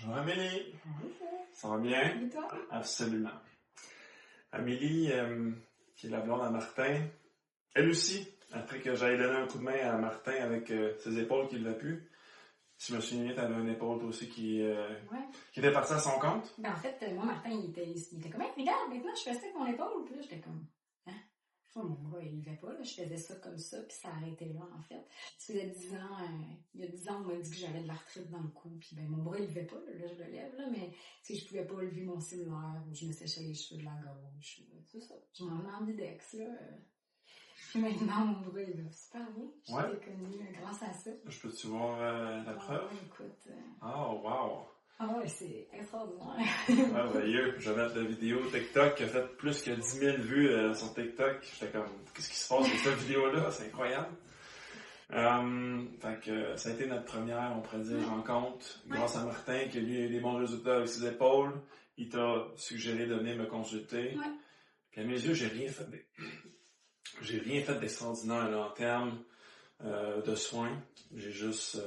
Bonjour Amélie, Bonjour. ça va bien? Et toi? Absolument. Amélie, qui est la blonde à Martin, elle aussi, après que j'aille donner un coup de main à Martin avec ses épaules qui ne levaient plus, si je me souviens bien, tu avais une épaule toi aussi qui était partie à son compte. Ben, en fait, moi, Martin, il était comme, hey, regarde, maintenant, je fais ça avec mon épaule. Puis là, j'étais comme, hein? Mon bras, il levait pas, là. Je faisais ça comme ça, puis ça arrêtait là, en fait. Ça faisait 10 ans, il y a 10 ans, on m'a dit que j'avais de l'arthrite dans le cou, puis ben, mon bras, il levait pas, là, je le lève, là, mais, tu sais, je pouvais pas lever mon cellulaire, ou je me séchais les cheveux de la gauche, c'est ça. Je m'en ai ambidex, là. Puis maintenant, mon bras, il va super bien. Ouais. J'étais connue grâce à ça. Je peux-tu voir la preuve? Ouais, écoute. Oh, wow! Ah ouais, c'est extraordinaire. Merveilleux. Je vais mettre la vidéo TikTok qui a fait plus que 10 000 vues sur TikTok. J'étais comme, qu'est-ce qui se passe avec cette vidéo-là? C'est incroyable. Fait que ça a été notre première, on pourrait dire, rencontre grâce à Martin qui lui a eu des bons résultats avec ses épaules. Il t'a suggéré de venir me consulter. Ouais. Puis à mes yeux, j'ai rien fait d'extraordinaire là, en termes de soins. J'ai juste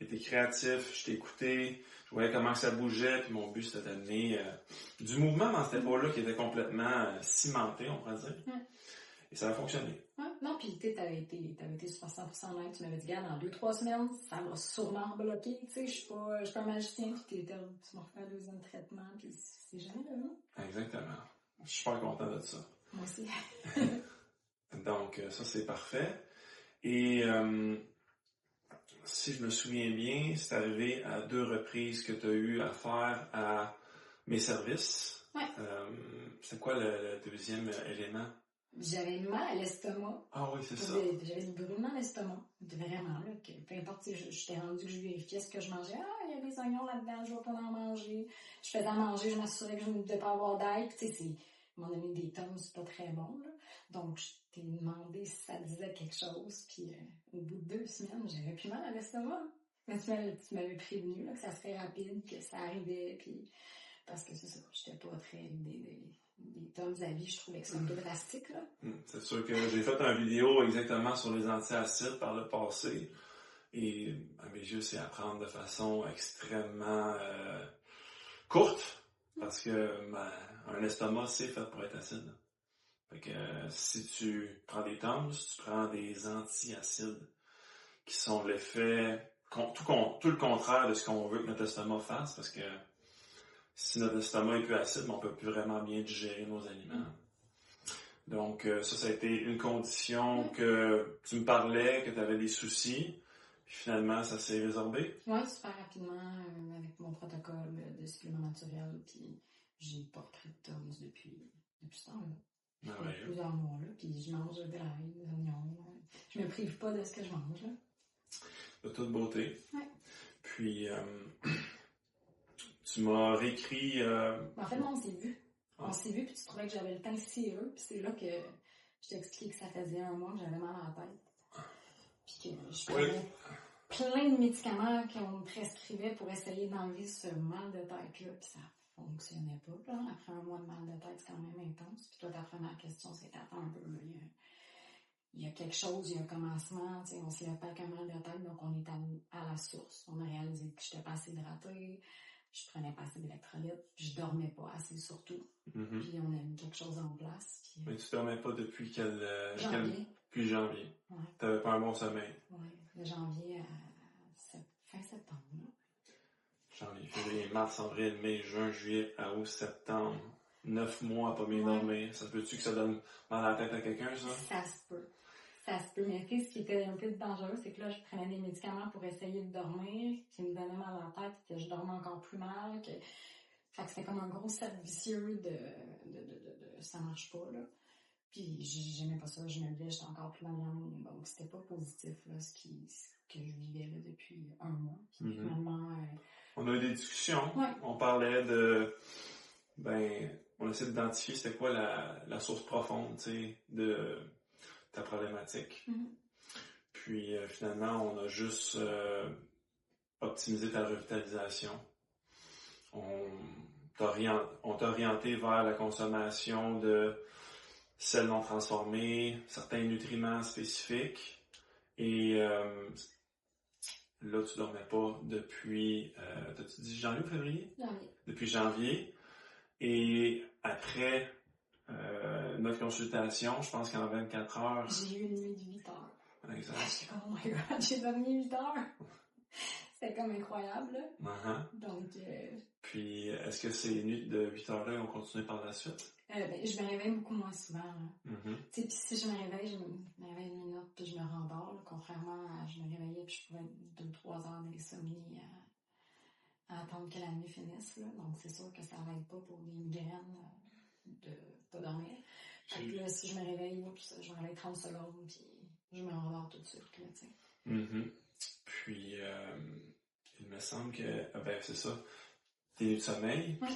été créatif, je t'ai écouté, je voyais comment ça bougeait, puis mon but c'était d'amener du mouvement dans cette épaule-là qui était complètement cimenté, on pourrait dire. Ouais. Et ça a fonctionné. Ouais. Non, puis tu sais, t'avais été sur 100% honnête. Tu m'avais dit, regarde, dans 2-3 semaines, ça va sûrement bloquer. Tu sais, je suis pas un magicien, puis tu m'as refait un deuxième traitement, puis c'est jamais là, non? Exactement. Je suis super content de ça. Moi aussi. Donc, ça c'est parfait. Et si je me souviens bien, c'est arrivé à 2 reprises que tu as eu affaire à mes services. Ouais. C'est quoi le deuxième élément? J'avais mal à l'estomac. Ah oui, c'est ça. J'avais du brûlement à l'estomac. Vraiment, là, que peu importe, j'étais rendue que je vérifiais ce que je mangeais. Ah, il y a des oignons là-dedans, je vais pas en manger. Je faisais à manger, je m'assurais que je ne devais pas avoir d'ail. Puis, tu sais, à un moment donné, des tomes, c'est pas très bon, là. Donc, je t'ai demandé si ça disait quelque chose. Puis, au bout de 2 semaines, j'avais plus mal à l'estomac. Mais tu m'avais prévenu, là, que ça serait rapide, que ça arrivait. Puis, parce que c'est ça, j'étais pas très des tomes à vie, je trouvais que c'est un peu drastique, là. C'est sûr que j'ai fait une vidéo exactement sur les antiacides par le passé. Et à mes yeux, c'est à prendre de façon extrêmement courte. Parce que un estomac, c'est fait pour être acide. Fait que si tu prends des Tums, tu prends des antiacides qui sont l'effet tout le contraire de ce qu'on veut que notre estomac fasse, parce que si notre estomac est plus acide, on peut plus vraiment bien digérer nos aliments. Donc ça a été une condition que tu me parlais, que tu avais des soucis, puis finalement ça s'est résorbé. Oui, super rapidement, avec mon protocole de supplément naturel, puis j'ai pas repris de Tums depuis ce temps-là. Ça fait plusieurs mois, là, puis je mange de l'ail, des oignons. Je me prive pas de ce que je mange, là. De toute beauté. Ouais. Puis tu m'as réécrit... En fait, on s'est vu. On s'est vu, puis tu trouvais que j'avais le teint cireux, puis c'est là que je t'ai expliqué que ça faisait 1 mois que j'avais mal à la tête. Puis que je prenais plein de médicaments qu'on me prescrivait pour essayer d'enlever ce mal de tête-là, puis ça fonctionnait pas, là. Après 1 mois de mal de tête, c'est quand même intense. Puis toi, ta première question, c'est attends un peu, là, il y a quelque chose, il y a un commencement, tu sais, on se lève pas avec un mal de tête, donc on est à la source. On a réalisé que j'étais pas assez hydratée, je prenais pas assez d'électrolytes, puis je dormais pas assez surtout. Puis on a mis quelque chose en place. Puis, mais tu dormais pas depuis janvier. Depuis janvier. Ouais. T'avais pas un bon sommeil. Oui, de janvier à fin septembre. Là. Janvier, février, mars, avril, mai, juin, juillet, août, septembre. 9 mois à pas bien dormir. Ça se peut-tu que ça donne mal à la tête à quelqu'un, ça? Ça se peut. Ça se peut, mais ce qui était un peu dangereux, c'est que là, je prenais des médicaments pour essayer de dormir, qui me donnaient mal à la tête, que je dormais encore plus mal, Fait que c'était comme un gros cercle vicieux de ça marche pas, là. Puis j'aimais pas ça, je me levais, j'étais encore plus mal dans mon... Donc c'était pas positif, là, ce que je vivais, là, depuis 1 mois. Puis finalement... On a eu des discussions. Ouais. On parlait de... on essaie d'identifier c'était quoi la source profonde, tu sais, de ta problématique. Puis finalement, on a juste optimisé ta revitalisation. On t'a orienté vers la consommation de sels non transformés, certains nutriments spécifiques. Et là, tu dormais pas depuis, t'as-tu dit janvier ou février? Janvier. Depuis janvier. Et après notre consultation, je pense qu'en 24 heures... J'ai eu une nuit de 8 heures. Exact. J'étais comme, oh my god, j'ai dormi 8 heures. C'était comme incroyable, là. Uh-huh. Donc, Puis, est-ce que ces nuits de 8 heures-là ont continué par la suite? je me réveille beaucoup moins souvent, là. Mm-hmm. Tu sais, puis si je me réveille, je me réveille une minute, puis je me rendors, là, contrairement à je me réveillais, puis je pouvais être 2-3 heures d'insomnie à attendre que la nuit finisse, là. Donc, c'est sûr que ça n'aide pas pour des migraines de pas dormir. Fait que là, si je me réveille, oups, je me réveille 30 secondes, puis je me rendors tout de suite, là, tu sais. Mm-hmm. Puis, il me semble que, ben, c'est ça, tes nuits de sommeil, puis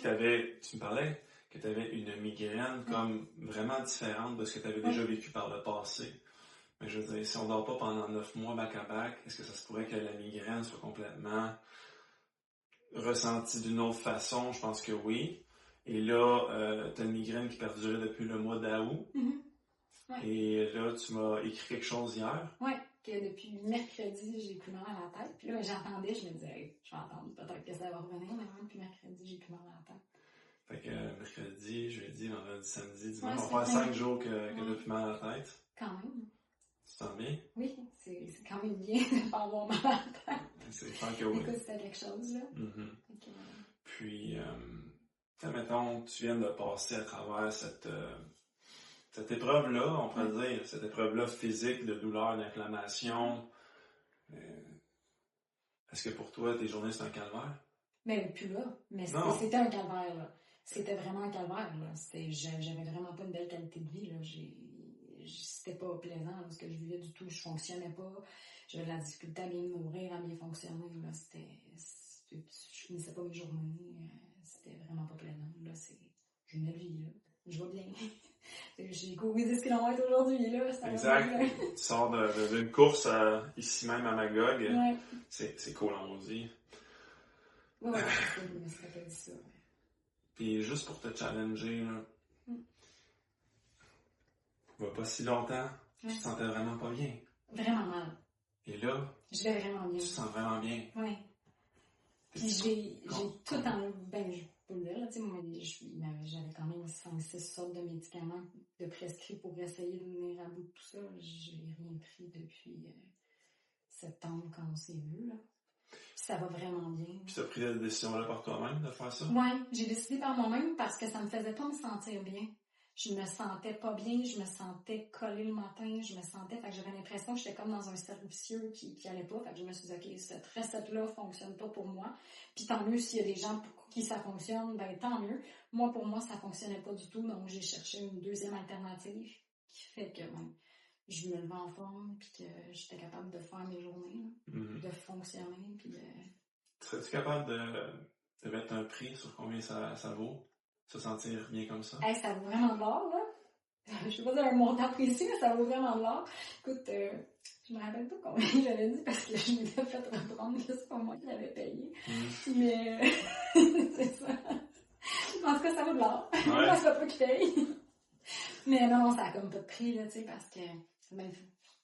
tu me parlais que tu avais une migraine comme vraiment différente de ce que tu avais déjà vécu par le passé. Mais je veux dire, si on ne dort pas pendant 9 mois back-à-back, est-ce que ça se pourrait que la migraine soit complètement ressentie d'une autre façon? Je pense que oui. Et là, tu as une migraine qui perdurait depuis le mois d'août. Mm-hmm. Ouais. Et là, tu m'as écrit quelque chose hier. Oui, que depuis mercredi, j'ai plus mal à la tête. Puis là, j'attendais, je me disais, hey, je vais attendre, peut-être que ça va revenir, mais même depuis mercredi, j'ai plus mal à la tête. Fait que mercredi, jeudi, vendredi, samedi, dimanche, on va faire 5 jours que t'as plus mal à la tête. Quand même. Tu t'en bien? Oui, c'est quand même bien de pas avoir mal à la tête. C'est clair que oui. Écoute, c'était quelque chose, là. Mm-hmm. Okay. Puis, mettons, tu viens de passer à travers cette épreuve-là, on pourrait dire, cette épreuve-là physique, de douleur, d'inflammation. Est-ce que pour toi, tes journées, c'est un calvaire? Mais plus là. Mais c'était un calvaire, là. C'était vraiment un calvaire, là. J'avais vraiment pas une belle qualité de vie, là. C'était pas plaisant, là, ce que je vivais du tout. Je fonctionnais pas. J'avais de la difficulté à bien me nourrir, à bien fonctionner, là. Je finissais pas mes journées. C'était vraiment pas plaisant, là. J'ai une vie, là. Je vais bien. J'ai couru 10 km aujourd'hui, là. Exact. Tu sors d'une course ici même à Magog. Ouais. C'est cool, on dit. Ouais, c'est pas dit ça. Puis juste pour te challenger, là, il va pas si longtemps, tu te sentais vraiment pas bien. Vraiment mal. Et là, je vais vraiment bien. Tu te sens vraiment bien. Oui. Puis j'ai tout en... Ben, je peux le dire, là, tu sais, j'avais quand même 5-6 sortes de médicaments de prescrits pour essayer de venir à bout de tout ça. J'ai rien pris depuis septembre quand on s'est vu, là. Puis ça va vraiment bien. Puis tu as pris la décision-là par toi-même de faire ça? Oui, j'ai décidé par moi-même parce que ça me faisait pas me sentir bien. Je me sentais pas bien, je me sentais collée le matin, fait que j'avais l'impression que j'étais comme dans un cercle vicieux qui allait pas. Fait que je me suis dit, OK, cette recette-là fonctionne pas pour moi. Puis tant mieux s'il y a des gens pour qui ça fonctionne, ben tant mieux. Moi, pour moi, ça fonctionnait pas du tout, donc j'ai cherché une deuxième alternative qui fait que je me levais en forme, puis que j'étais capable de faire mes journées, de fonctionner, puis de... Serais-tu capable de mettre un prix sur combien ça vaut? Se sentir bien comme ça? Hey, ça vaut vraiment de l'or, là. Je sais pas dire un montant précis, mais ça vaut vraiment de l'or. Écoute, je me rappelle pas combien j'avais dit parce que je m'étais fait reprendre que c'est pas moi qui l'avais payé. Mais c'est ça. En tout cas, ça vaut de l'or. Moi, c'est pas toi qui paye. Mais non, ça a comme pas de prix, là, tu sais, parce que même,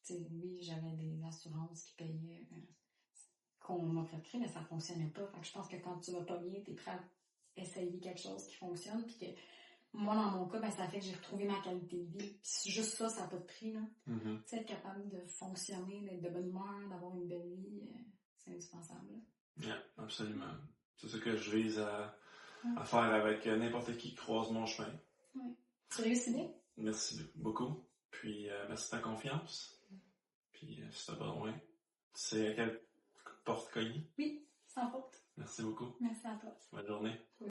oui, j'avais des assurances qui payaient qu'on m'a fait prix, mais ça fonctionnait pas. Fait que je pense que quand tu vas pas bien, t'es prêt à essayer quelque chose qui fonctionne, puis que moi, dans mon cas, ben, ça fait que j'ai retrouvé ma qualité de vie. Puis juste ça n'a pas de prix, là. Tu sais, être capable de fonctionner, d'être de bonne humeur, d'avoir une belle vie, c'est indispensable. Oui, absolument. C'est ce que je vise à faire avec n'importe qui croise mon chemin. Oui. Tu réussis bien? Merci beaucoup. Puis, merci de ta confiance. Puis, si t'as besoin, tu sais à quelle porte cogner? Oui, sans faute. Merci beaucoup. Merci à toi. Bonne journée.